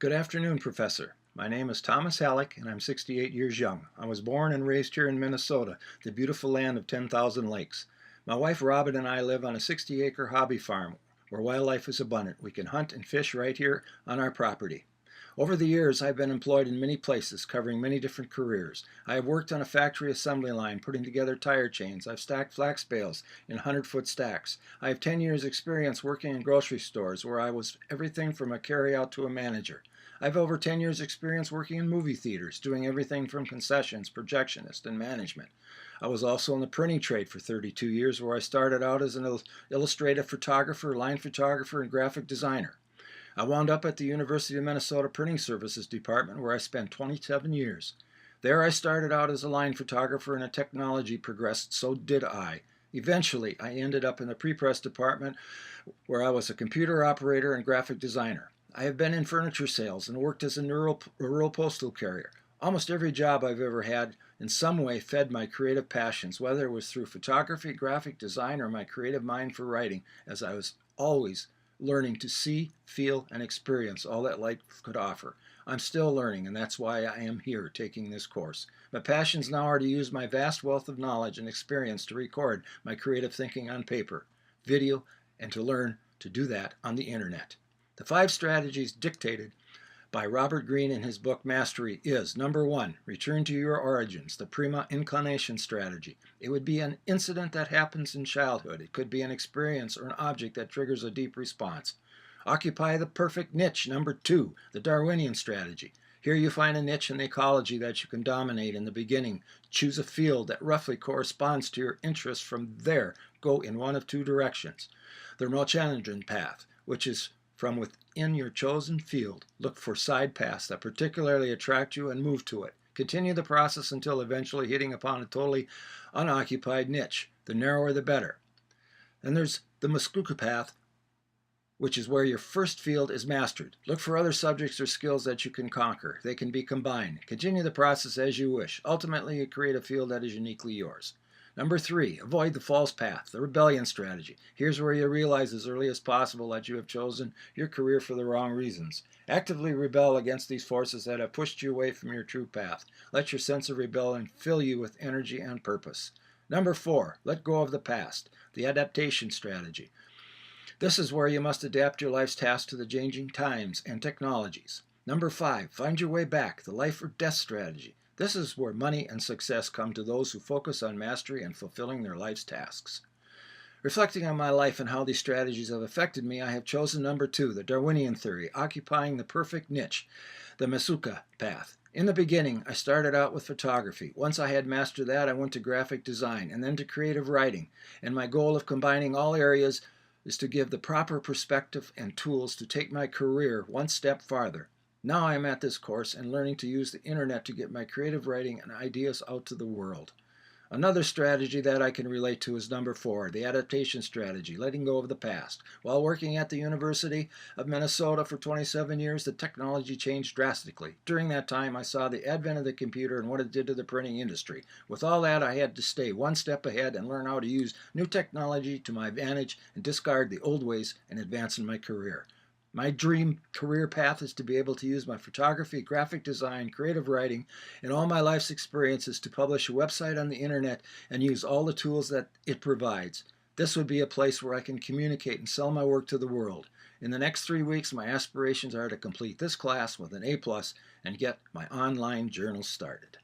Good afternoon, Professor. My name is Thomas Halleck, and I'm 68 years young. I was born and raised here in Minnesota, the beautiful land of 10,000 lakes. My wife Robin and I live on a 60-acre hobby farm where wildlife is abundant. We can hunt and fish right here on our property. Over the years, I've been employed in many places, covering many different careers. I have worked on a factory assembly line, putting together tire chains. I've stacked flax bales in 100-foot stacks. I have 10 years experience working in grocery stores, where I was everything from a carryout to a manager. I have over 10 years experience working in movie theaters, doing everything from concessions, projectionist, and management. I was also in the printing trade for 32 years, where I started out as an illustrative photographer, line photographer, and graphic designer. I wound up at the University of Minnesota Printing Services Department, where I spent 27 years. There I started out as a line photographer, and as technology progressed, so did I. Eventually, I ended up in the pre-press department, where I was a computer operator and graphic designer. I have been in furniture sales and worked as a rural postal carrier. Almost every job I've ever had in some way fed my creative passions, whether it was through photography, graphic design, or my creative mind for writing, as I was always learning to see, feel, and experience all that life could offer. I'm still learning, and that's why I am here taking this course. My passions now are to use my vast wealth of knowledge and experience to record my creative thinking on paper, video, and to learn to do that on the internet. The 5 strategies dictated by Robert Greene in his book Mastery is: number 1, return to your origins, the prima inclination strategy. It would be an incident that happens in childhood. It could be an experience or an object that triggers a deep response. Occupy the perfect niche. Number 2, the Darwinian strategy. Here you find a niche in the ecology that you can dominate in the beginning. Choose a field that roughly corresponds to your interests. From there, go in one of 2 directions. The Ramanujan path, which is from within your chosen field. Look for side paths that particularly attract you and move to it. Continue the process until eventually hitting upon a totally unoccupied niche. The narrower the better. Then there's the Muskoka path, which is where your first field is mastered. Look for other subjects or skills that you can conquer. They can be combined. Continue the process as you wish. Ultimately, you create a field that is uniquely yours. Number 3, avoid the false path, the rebellion strategy. Here's where you realize as early as possible that you have chosen your career for the wrong reasons. Actively rebel against these forces that have pushed you away from your true path. Let your sense of rebellion fill you with energy and purpose. Number 4, let go of the past, the adaptation strategy. This is where you must adapt your life's tasks to the changing times and technologies. Number 5, find your way back, the life or death strategy. This is where money and success come to those who focus on mastery and fulfilling their life's tasks. Reflecting on my life and how these strategies have affected me, I have chosen number 2, the Darwinian theory, occupying the perfect niche, the Muskoka path. In the beginning, I started out with photography. Once I had mastered that, I went to graphic design and then to creative writing. And my goal of combining all areas is to give the proper perspective and tools to take my career one step farther. Now I am at this course and learning to use the internet to get my creative writing and ideas out to the world. Another strategy that I can relate to is number 4, the adaptation strategy, letting go of the past. While working at the University of Minnesota for 27 years, the technology changed drastically. During that time, I saw the advent of the computer and what it did to the printing industry. With all that, I had to stay one step ahead and learn how to use new technology to my advantage and discard the old ways and advance in my career. My dream career path is to be able to use my photography, graphic design, creative writing, and all my life's experiences to publish a website on the internet and use all the tools that it provides. This would be a place where I can communicate and sell my work to the world. In the next 3 weeks, my aspirations are to complete this class with an A+ and get my online journal started.